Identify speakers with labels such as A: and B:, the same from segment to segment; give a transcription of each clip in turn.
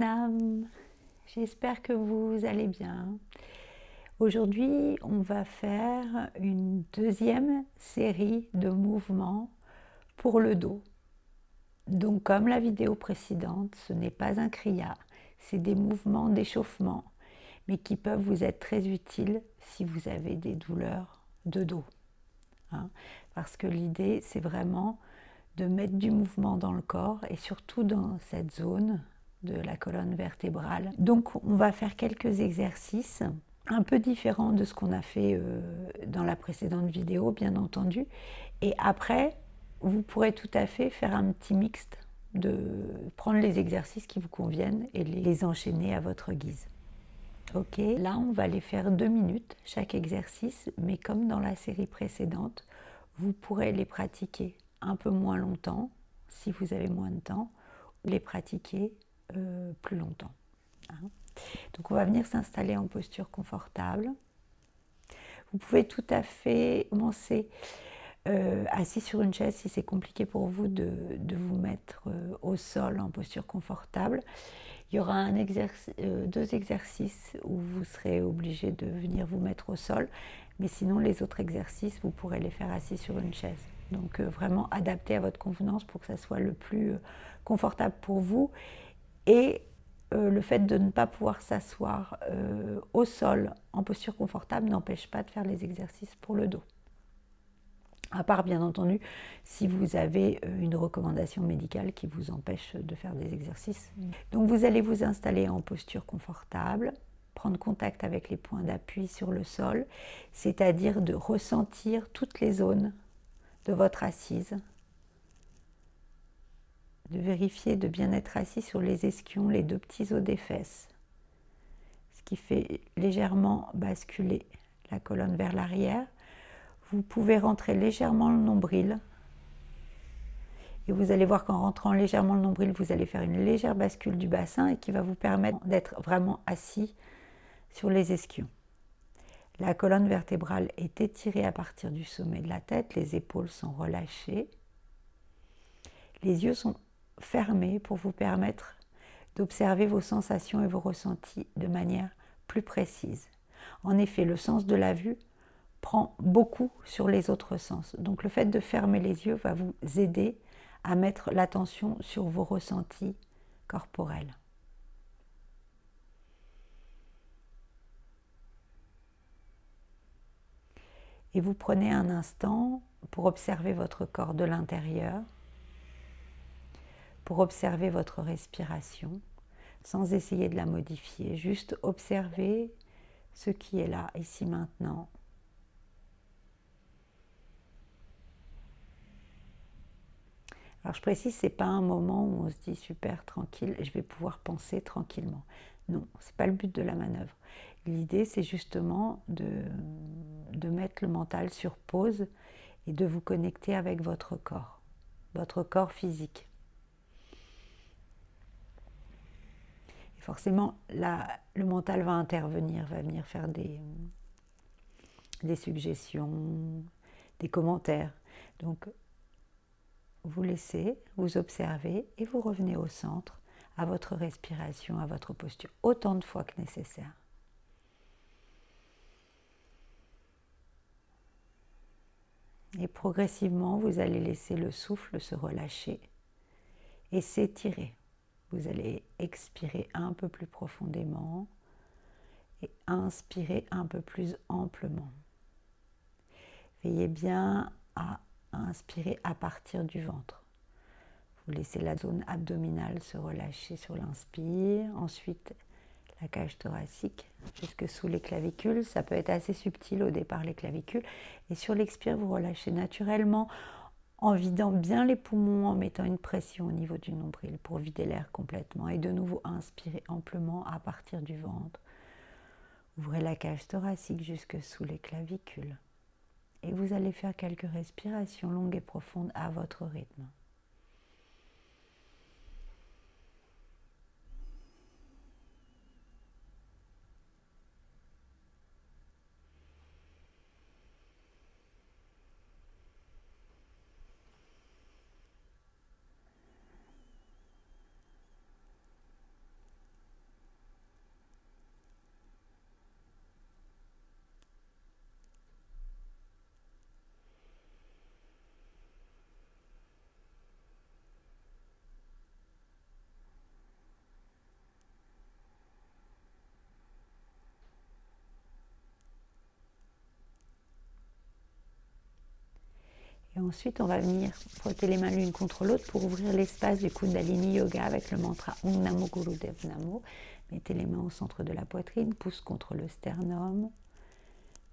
A: Satnam, j'espère que vous allez bien. Aujourd'hui, on va faire une deuxième série de mouvements pour le dos. Donc comme la vidéo précédente, ce n'est pas un kriya, c'est des mouvements d'échauffement, mais qui peuvent vous être très utiles si vous avez des douleurs de dos. Parce que l'idée, c'est vraiment de mettre du mouvement dans le corps et surtout dans cette zone de la colonne vertébrale. Donc on va faire quelques exercices un peu différents de ce qu'on a fait dans la précédente vidéo, bien entendu. Et après, vous pourrez tout à fait faire un petit mixte, de prendre les exercices qui vous conviennent et les enchaîner à votre guise. Ok, là on va les faire 2 minutes chaque exercice, mais comme dans la série précédente, vous pourrez les pratiquer un peu moins longtemps, si vous avez moins de temps, ou les pratiquer plus longtemps. Donc on va venir s'installer en posture confortable. Vous pouvez tout à fait commencer assis sur une chaise si c'est compliqué pour vous de vous mettre au sol en posture confortable. Il y aura deux exercices où vous serez obligé de venir vous mettre au sol, mais sinon les autres exercices, vous pourrez les faire assis sur une chaise. Donc vraiment adapté à votre convenance pour que ça soit le plus confortable pour vous. Et le fait de ne pas pouvoir s'asseoir au sol en posture confortable n'empêche pas de faire les exercices pour le dos. À part, bien entendu, si vous avez une recommandation médicale qui vous empêche de faire des exercices. Donc vous allez vous installer en posture confortable, prendre contact avec les points d'appui sur le sol, c'est-à-dire de ressentir toutes les zones de votre assise, de vérifier de bien être assis sur les ischions, les deux petits os des fesses, ce qui fait légèrement basculer la colonne vers l'arrière. Vous pouvez rentrer légèrement le nombril. Et vous allez voir qu'en rentrant légèrement le nombril, vous allez faire une légère bascule du bassin et qui va vous permettre d'être vraiment assis sur les ischions. La colonne vertébrale est étirée à partir du sommet de la tête, les épaules sont relâchées. Les yeux sont fermés pour vous permettre d'observer vos sensations et vos ressentis de manière plus précise. En effet, le sens de la vue prend beaucoup sur les autres sens. Donc le fait de fermer les yeux va vous aider à mettre l'attention sur vos ressentis corporels. Et vous prenez un instant pour observer votre corps de l'intérieur, pour observer votre respiration, sans essayer de la modifier, juste observer ce qui est là, ici, maintenant. Alors je précise, ce n'est pas un moment où on se dit super tranquille, je vais pouvoir penser tranquillement. Non, ce n'est pas le but de la manœuvre. L'idée, c'est justement de mettre le mental sur pause et de vous connecter avec votre corps physique. Et forcément, là, le mental va intervenir, va venir faire des suggestions, des commentaires. Donc, vous laissez, vous observez et vous revenez au centre, à votre respiration, à votre posture, autant de fois que nécessaire. Et progressivement, vous allez laisser le souffle se relâcher et s'étirer. Vous allez expirer un peu plus profondément et inspirer un peu plus amplement. Veillez bien à inspirer à partir du ventre. Vous laissez la zone abdominale se relâcher sur l'inspire. Ensuite, la cage thoracique jusque sous les clavicules. Ça peut être assez subtil au départ, les clavicules. Et sur l'expire, vous relâchez naturellement en vidant bien les poumons, en mettant une pression au niveau du nombril pour vider l'air complètement. Et de nouveau, inspirez amplement à partir du ventre. Ouvrez la cage thoracique jusque sous les clavicules. Et vous allez faire quelques respirations longues et profondes à votre rythme. Et ensuite, on va venir frotter les mains l'une contre l'autre pour ouvrir l'espace du Kundalini Yoga avec le mantra Om Namo Gurudev Namo. Mettez les mains au centre de la poitrine, pouce contre le sternum.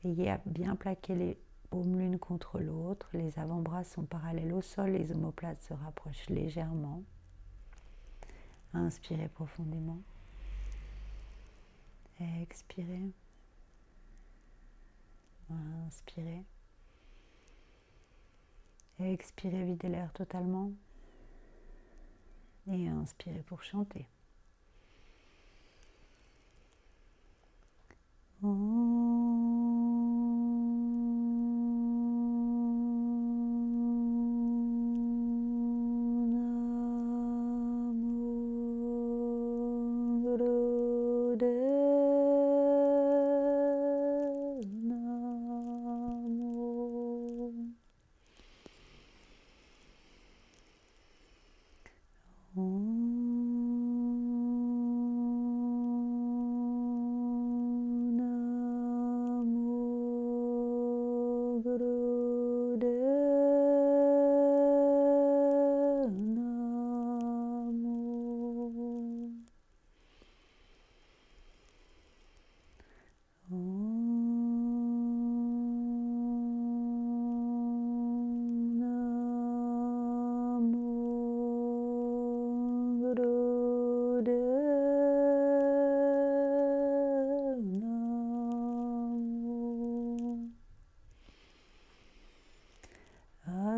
A: Veillez à bien plaquer les paumes l'une contre l'autre. Les avant-bras sont parallèles au sol, les omoplates se rapprochent légèrement. Inspirez profondément. Expirez. Inspirez. Expirez, videz l'air totalement. Et inspirez pour chanter.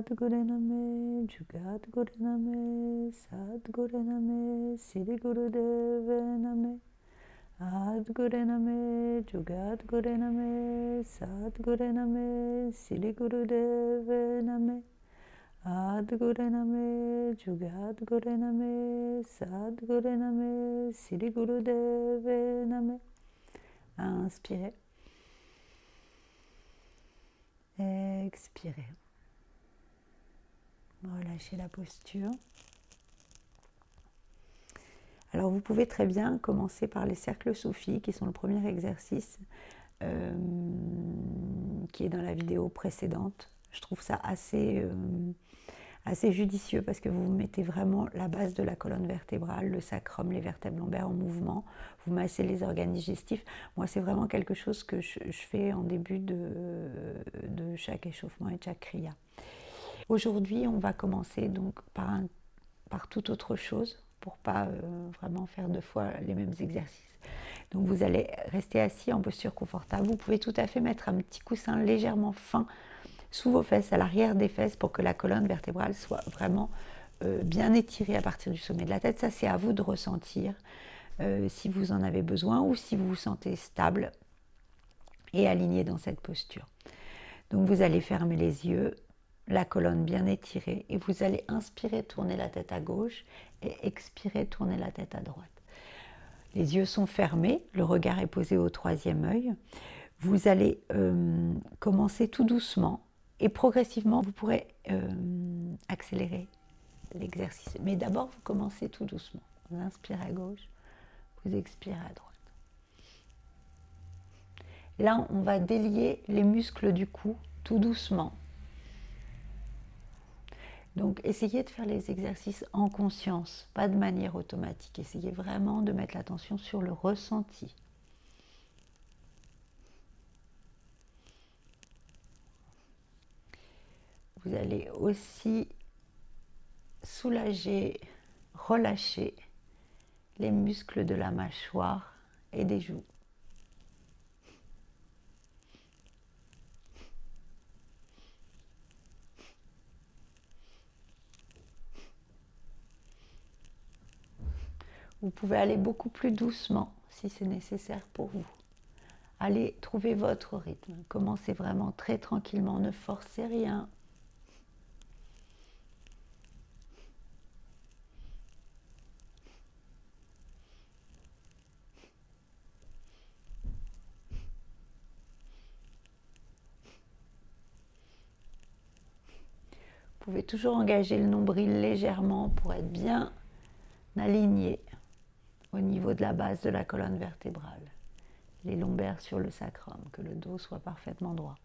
A: Sadgurename, Jugadgurename, Sadgurename, Siddhigurudevaname. Adgurename, Jugadgurename, Sadgurename, Siddhigurudevaname. Adgurename, Jugadgurename, Sadgurename, Siddhigurudevaname. Inspirez. Expirez. Relâchez la posture. Alors vous pouvez très bien commencer par les cercles soufis qui sont le premier exercice qui est dans la vidéo précédente. Je trouve ça assez judicieux parce que vous mettez vraiment la base de la colonne vertébrale, le sacrum, les vertèbres lombaires en mouvement. Vous massez les organes digestifs. Moi, c'est vraiment quelque chose que je fais en début de chaque échauffement et de chaque kriya. Aujourd'hui, on va commencer donc par toute autre chose pour ne pas vraiment faire deux fois les mêmes exercices. Donc vous allez rester assis en posture confortable. Vous pouvez tout à fait mettre un petit coussin légèrement fin sous vos fesses, à l'arrière des fesses, pour que la colonne vertébrale soit vraiment bien étirée à partir du sommet de la tête. Ça, c'est à vous de ressentir si vous en avez besoin ou si vous vous sentez stable et aligné dans cette posture. Donc vous allez fermer les yeux, la colonne bien étirée, et vous allez inspirer, tourner la tête à gauche, et expirer, tourner la tête à droite. Les yeux sont fermés, le regard est posé au troisième œil. Vous allez commencer tout doucement, et progressivement, vous pourrez accélérer l'exercice. Mais d'abord, vous commencez tout doucement. Vous inspirez à gauche, vous expirez à droite. Là, on va délier les muscles du cou tout doucement. Donc, essayez de faire les exercices en conscience, pas de manière automatique. Essayez vraiment de mettre l'attention sur le ressenti. Vous allez aussi soulager, relâcher les muscles de la mâchoire et des joues. Vous pouvez aller beaucoup plus doucement si c'est nécessaire pour vous. Allez trouver votre rythme. Commencez vraiment très tranquillement, ne forcez rien. Vous pouvez toujours engager le nombril légèrement pour être bien aligné au niveau de la base de la colonne vertébrale. Les lombaires sur le sacrum, que le dos soit parfaitement droit.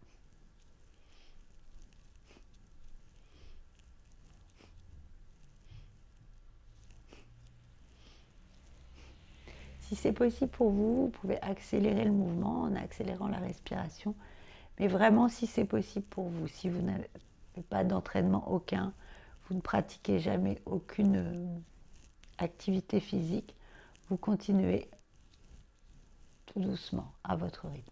A: Si c'est possible pour vous, vous pouvez accélérer le mouvement en accélérant la respiration. Mais vraiment, si c'est possible pour vous, si vous n'avez pas d'entraînement aucun, vous ne pratiquez jamais aucune activité physique, vous continuez tout doucement à votre rythme.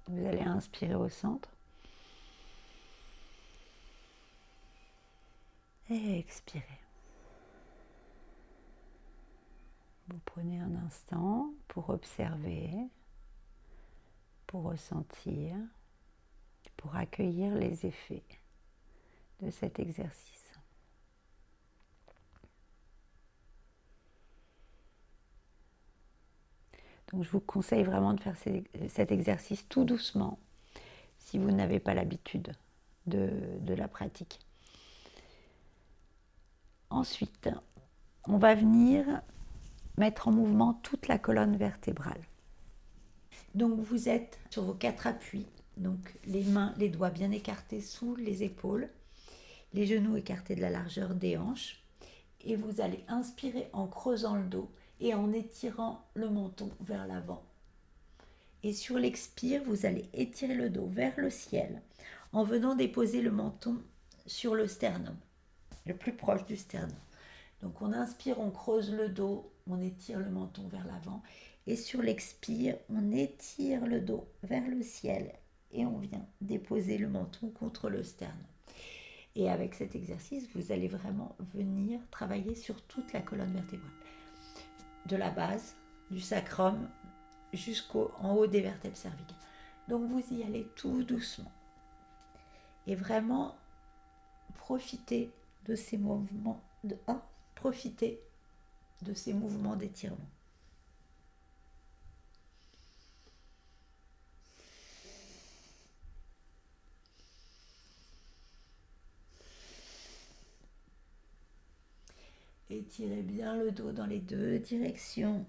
A: Vous allez inspirer au centre et expirer. Vous prenez un instant pour observer, pour ressentir, pour accueillir les effets de cet exercice. Donc je vous conseille vraiment de faire cet exercice tout doucement si vous n'avez pas l'habitude de la pratique. Ensuite, on va venir mettre en mouvement toute la colonne vertébrale. Donc vous êtes sur vos 4 appuis, donc les mains, les doigts bien écartés sous les épaules, les genoux écartés de la largeur des hanches, et vous allez inspirer en creusant le dos et en étirant le menton vers l'avant. Et sur l'expire, vous allez étirer le dos vers le ciel en venant déposer le menton sur le sternum, le plus proche du sternum. Donc on inspire, on creuse le dos, on étire le menton vers l'avant. Et sur l'expire, on étire le dos vers le ciel et on vient déposer le menton contre le sternum. Et avec cet exercice, vous allez vraiment venir travailler sur toute la colonne vertébrale. De la base, du sacrum, jusqu'en haut des vertèbres cervicales. Donc vous y allez tout doucement. Et vraiment, profitez de ces mouvements d'étirement. Étirez bien le dos dans les deux directions.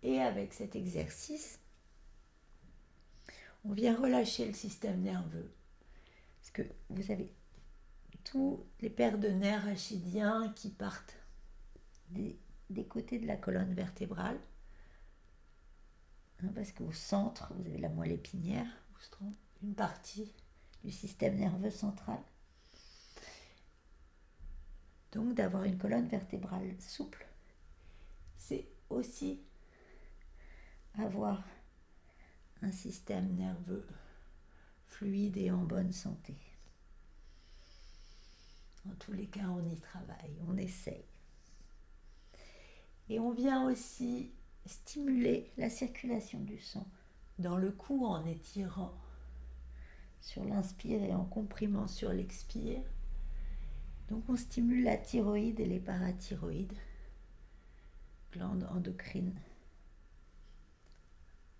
A: Et avec cet exercice, on vient relâcher le système nerveux. Parce que vous avez tous les paires de nerfs rachidiens qui partent des côtés de la colonne vertébrale. Parce qu'au centre, vous avez la moelle épinière, une partie du système nerveux central. Donc d'avoir une colonne vertébrale souple, c'est aussi avoir un système nerveux fluide et en bonne santé. En tous les cas, on y travaille, on essaye. Et on vient aussi stimuler la circulation du sang dans le cou en étirant sur l'inspire et en comprimant sur l'expire. Donc on stimule la thyroïde et les parathyroïdes, glandes endocrines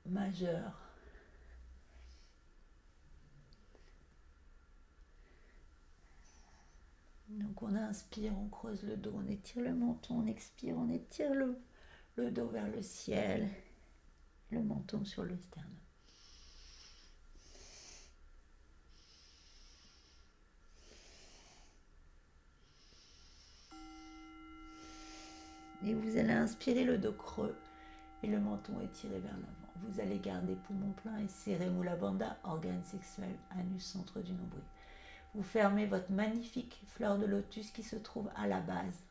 A: majeures. Donc on inspire, on creuse le dos, on étire le menton, on expire, on étire le dos vers le ciel, le menton sur le sternum. Et vous allez inspirer le dos creux et le menton étiré vers l'avant. Vous allez garder poumon plein et serrer Mula Bandha, organe sexuel, anus, centre du nombril. Vous fermez votre magnifique fleur de lotus qui se trouve à la base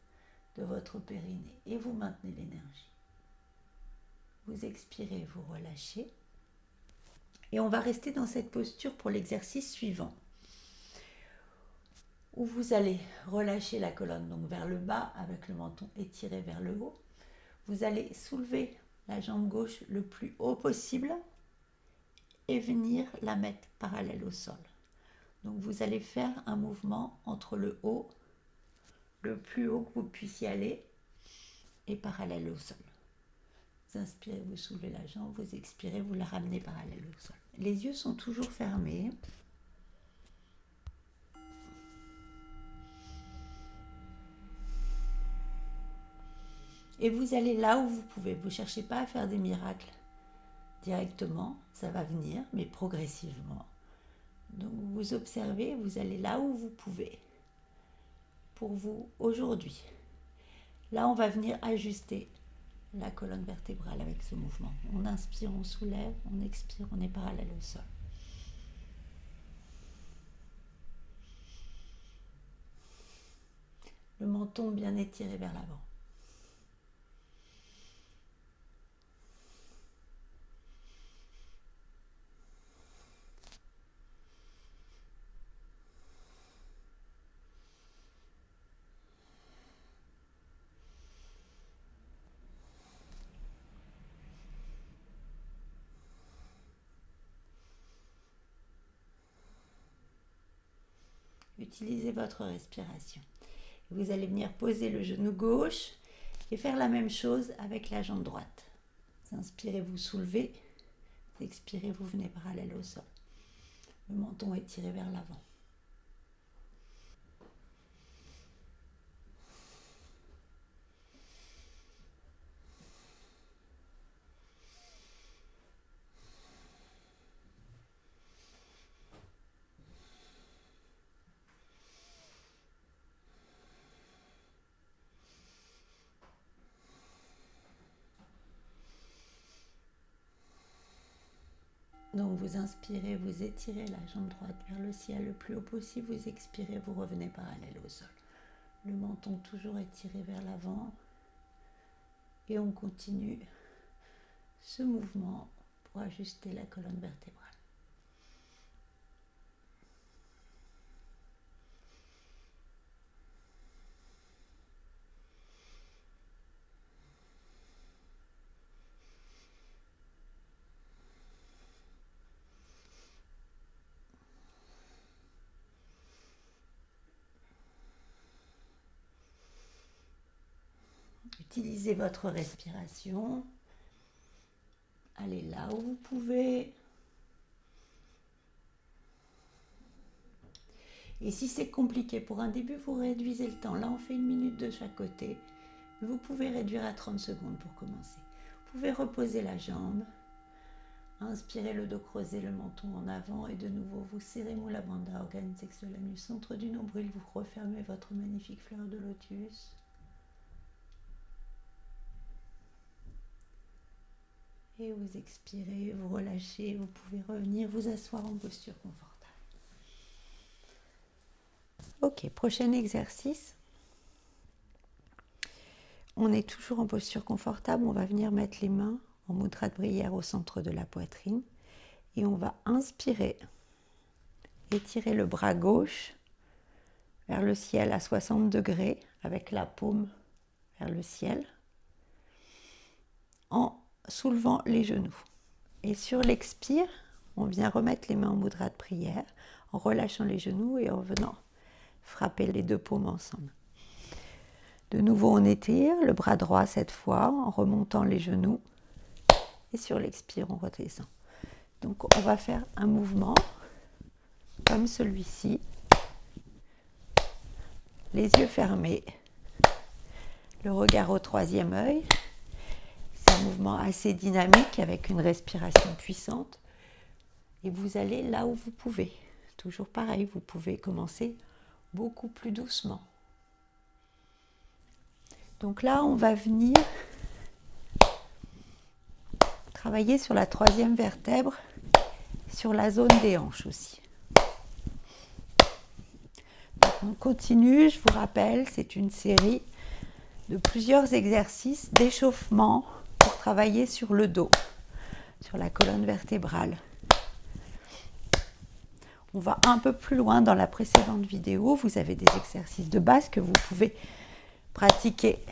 A: de votre périnée et vous maintenez l'énergie. Vous expirez, vous relâchez. Et on va rester dans cette posture pour l'exercice suivant, où vous allez relâcher la colonne donc vers le bas avec le menton étiré vers le haut. Vous allez soulever la jambe gauche le plus haut possible et venir la mettre parallèle au sol. Donc vous allez faire un mouvement entre le haut, le plus haut que vous puissiez aller, et parallèle au sol. Vous inspirez, vous soulevez la jambe, vous expirez, vous la ramenez parallèle au sol. Les yeux sont toujours fermés. Et vous allez là où vous pouvez. Vous ne cherchez pas à faire des miracles directement, ça va venir, mais progressivement. Donc vous observez, vous allez là où vous pouvez. Pour vous, aujourd'hui. Là, on va venir ajuster la colonne vertébrale avec ce mouvement. On inspire, on soulève, on expire, on est parallèle au sol. Le menton bien étiré vers l'avant. Utilisez votre respiration. Vous allez venir poser le genou gauche et faire la même chose avec la jambe droite. Vous inspirez, vous soulevez. Vous expirez, vous venez parallèle au sol. Le menton est tiré vers l'avant. Donc vous inspirez, vous étirez la jambe droite vers le ciel le plus haut possible, vous expirez, vous revenez parallèle au sol. Le menton toujours étiré vers l'avant et on continue ce mouvement pour ajuster la colonne vertébrale. Utilisez votre respiration. Allez là où vous pouvez. Et si c'est compliqué pour un début, vous réduisez le temps. Là, on fait 1 minute de chaque côté. Vous pouvez réduire à 30 secondes pour commencer. Vous pouvez reposer la jambe. Inspirez le dos creusé, le menton en avant. Et de nouveau, vous serrez Mula Bandha, organe sexuel anus, centre du nombril. Vous refermez votre magnifique fleur de lotus. Et vous expirez, vous relâchez, vous pouvez revenir vous asseoir en posture confortable. Ok, prochain exercice. On est toujours en posture confortable, on va venir mettre les mains en mudra de prière au centre de la poitrine. Et on va inspirer, étirer le bras gauche vers le ciel à 60 degrés avec la paume vers le ciel en soulevant les genoux. Et sur l'expire, on vient remettre les mains en mudra de prière en relâchant les genoux et en venant frapper les deux paumes ensemble. De nouveau, on étire le bras droit cette fois en remontant les genoux et sur l'expire, on redescend. Donc, on va faire un mouvement comme celui-ci. Les yeux fermés, le regard au troisième œil. C'est un mouvement assez dynamique avec une respiration puissante. Et vous allez là où vous pouvez. Toujours pareil, vous pouvez commencer beaucoup plus doucement. Donc là, on va venir travailler sur la troisième vertèbre, sur la zone des hanches aussi. Donc on continue, je vous rappelle, c'est une série de plusieurs exercices d'échauffement pour travailler sur le dos, sur la colonne vertébrale. On va un peu plus loin dans la précédente vidéo. Vous avez des exercices de base que vous pouvez pratiquer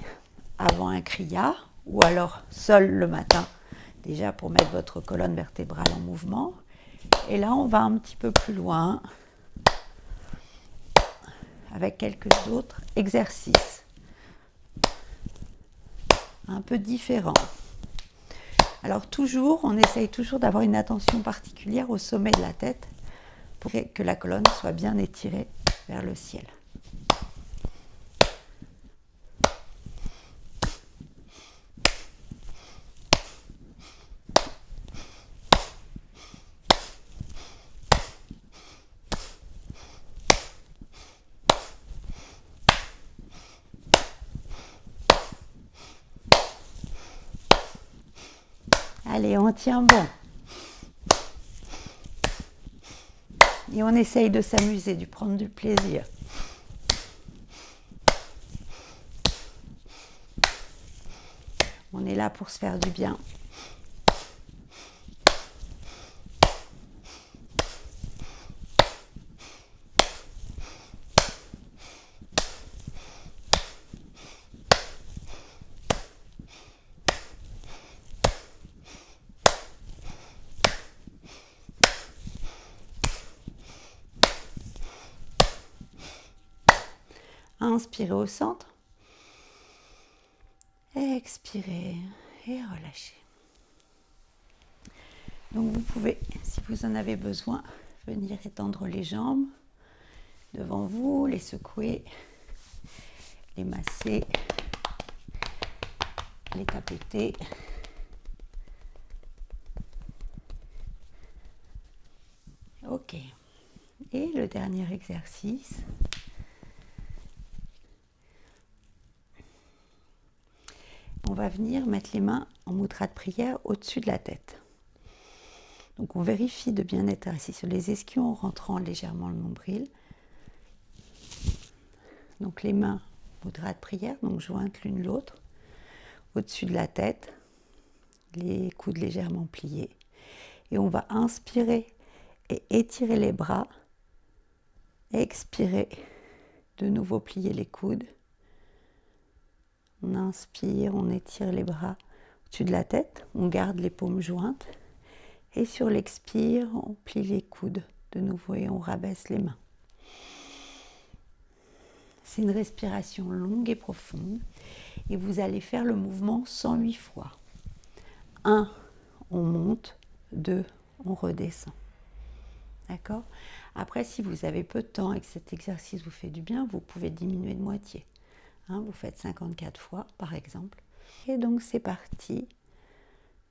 A: avant un kriya ou alors seul le matin, déjà pour mettre votre colonne vertébrale en mouvement. Et là, on va un petit peu plus loin avec quelques autres exercices un peu différents. Alors toujours, on essaye toujours d'avoir une attention particulière au sommet de la tête pour que la colonne soit bien étirée vers le ciel. Allez, on tient bon. Et on essaye de s'amuser, de prendre du plaisir. On est là pour se faire du bien. Inspirez au centre. Expirez et relâchez. Donc vous pouvez, si vous en avez besoin, venir étendre les jambes devant vous, les secouer, les masser, les tapoter. Ok. Et le dernier exercice. On va venir mettre les mains en mudra de prière au-dessus de la tête. Donc on vérifie de bien être assis sur les ischions en rentrant légèrement le nombril. Donc les mains, mudra de prière, donc jointes l'une l'autre, au-dessus de la tête, les coudes légèrement pliés. Et on va inspirer et étirer les bras. Expirer, de nouveau plier les coudes. On inspire, on étire les bras au-dessus de la tête, on garde les paumes jointes. Et sur l'expire, on plie les coudes de nouveau et on rabaisse les mains. C'est une respiration longue et profonde. Et vous allez faire le mouvement 108 fois. 1, on monte. 2, on redescend. D'accord ? Après, si vous avez peu de temps et que cet exercice vous fait du bien, vous pouvez diminuer de moitié. Vous faites 54 fois, par exemple. Et donc, c'est parti.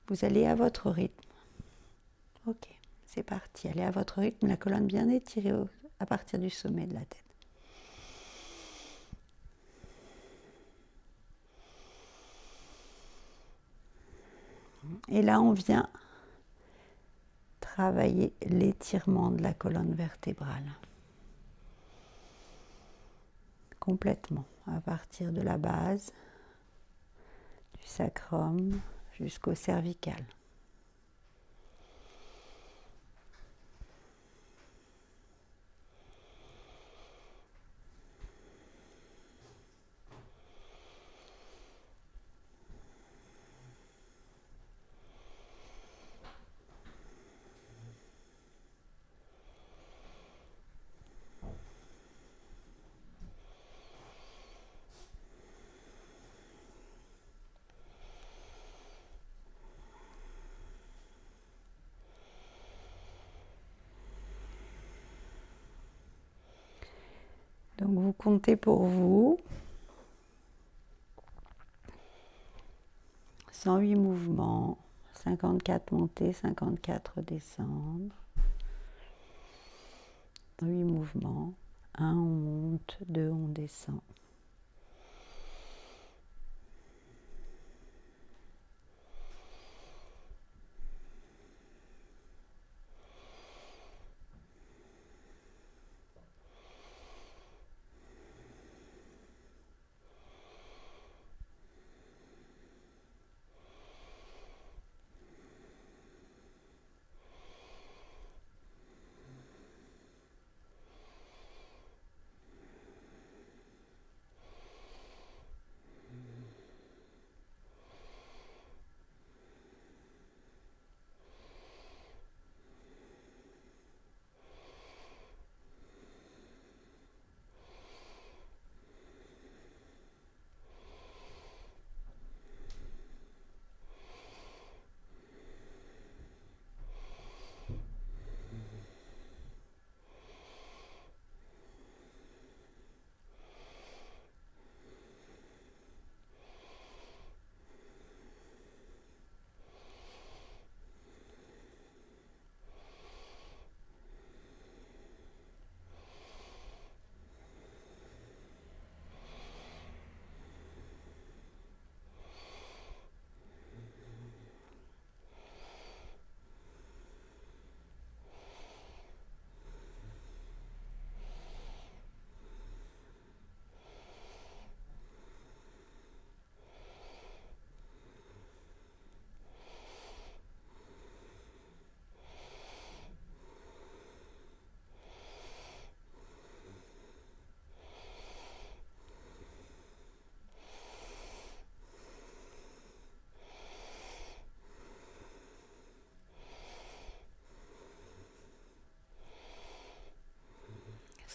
A: Vous allez à votre rythme. Ok, c'est parti. Allez à votre rythme, la colonne bien étirée à partir du sommet de la tête. Et là, on vient travailler l'étirement de la colonne vertébrale. Complètement, à partir de la base, du sacrum jusqu'au cervical. Donc vous comptez pour vous 108 mouvements, 54 montées, 54 descendre. 108 mouvements, 1 on monte, 2 on descend.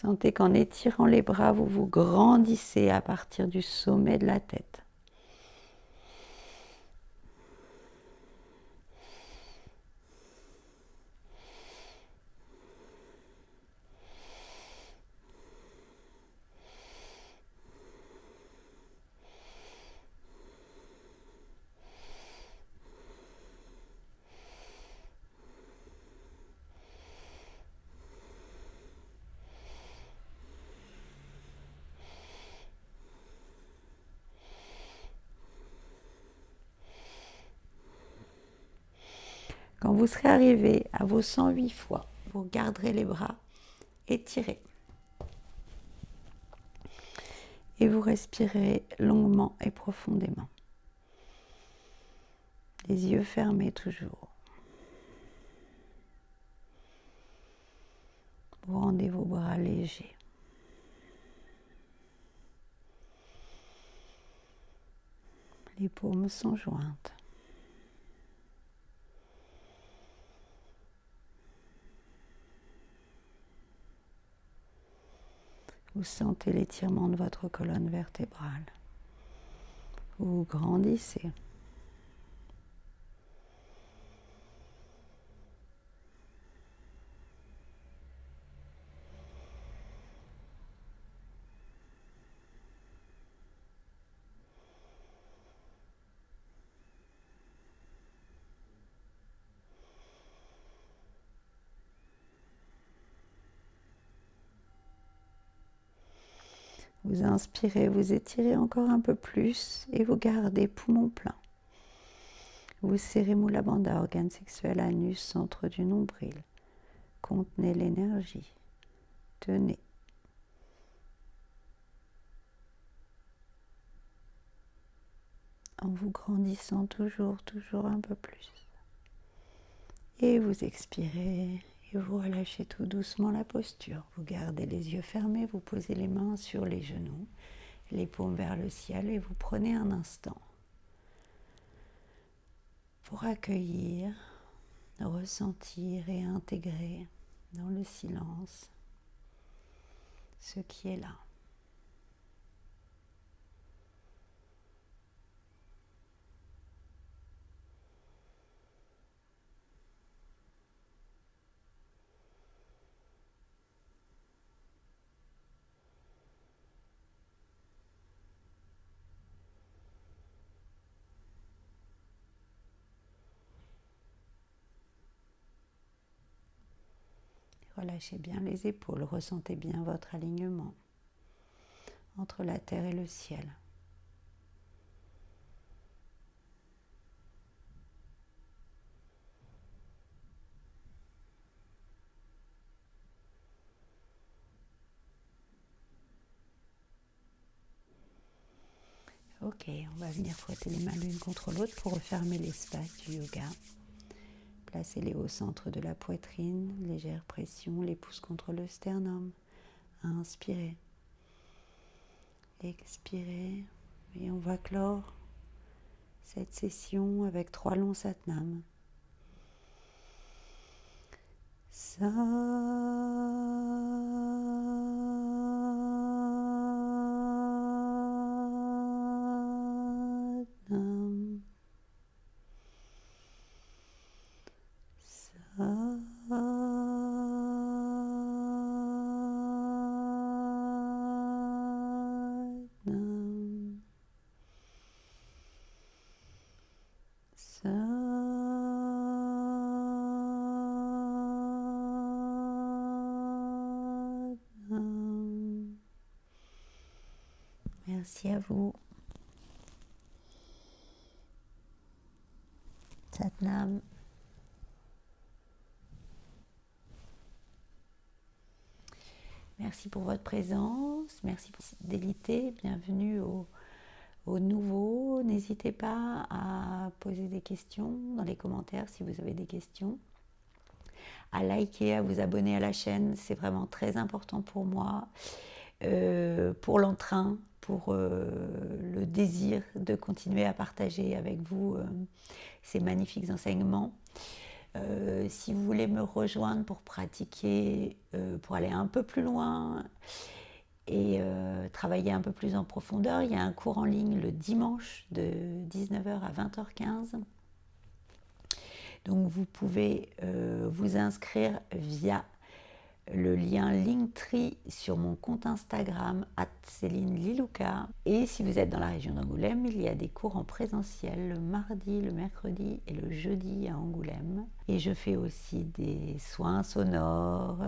A: Sentez qu'en étirant les bras, vous vous grandissez à partir du sommet de la tête. Quand vous serez arrivé à vos 108 fois, vous garderez les bras étirés. Et vous respirez longuement et profondément. Les yeux fermés toujours. Vous rendez vos bras légers. Les paumes sont jointes. Vous sentez l'étirement de votre colonne vertébrale. Vous grandissez. Vous inspirez, vous étirez encore un peu plus et vous gardez poumon plein. Vous serrez Mula Bandha, organe sexuel, anus, centre du nombril. Contenez l'énergie. Tenez. En vous grandissant toujours un peu plus. Et vous expirez et vous relâchez tout doucement la posture. Vous gardez les yeux fermés, vous posez les mains sur les genoux, les paumes vers le ciel et vous prenez un instant pour accueillir, ressentir et intégrer dans le silence ce qui est là. Relâchez bien les épaules, ressentez bien votre alignement entre la terre et le ciel. Ok, on va venir frotter les mains l'une contre l'autre pour refermer l'espace du yoga. Placez-les au centre de la poitrine, légère pression, les pouces contre le sternum. Inspirez. Expirez. Et on va clore cette session avec 3 longs satnams. Satnam. Merci à vous. Satnam. Merci pour votre présence, merci pour cette fidélité, bienvenue aux nouveaux. N'hésitez pas à poser des questions dans les commentaires si vous avez des questions, à liker, à vous abonner à la chaîne, c'est vraiment très important pour moi, pour l'entrain, pour le désir de continuer à partager avec vous ces magnifiques enseignements. Si vous voulez me rejoindre pour pratiquer, pour aller un peu plus loin et travailler un peu plus en profondeur, il y a un cours en ligne le dimanche de 19h à 20h15. Donc vous pouvez vous inscrire via le lien Linktree sur mon compte Instagram @CélineLilouka. Et si vous êtes dans la région d'Angoulême, il y a des cours en présentiel le mardi, le mercredi et le jeudi à Angoulême. Et je fais aussi des soins sonores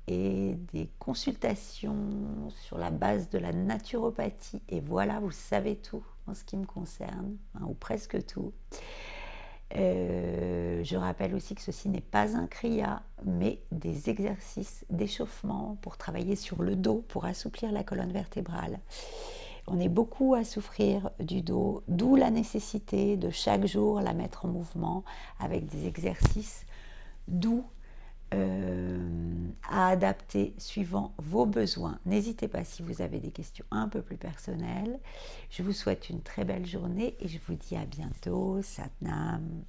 A: et des consultations sur la base de la naturopathie. Et voilà, vous savez tout en ce qui me concerne, hein, ou presque tout. Je rappelle aussi que ceci n'est pas un kriya, mais des exercices d'échauffement pour travailler sur le dos, pour assouplir la colonne vertébrale. On est beaucoup à souffrir du dos, d'où la nécessité de chaque jour la mettre en mouvement avec des exercices doux à adapter suivant vos besoins. N'hésitez pas si vous avez des questions un peu plus personnelles. Je vous souhaite une très belle journée et je vous dis à bientôt. Satnam.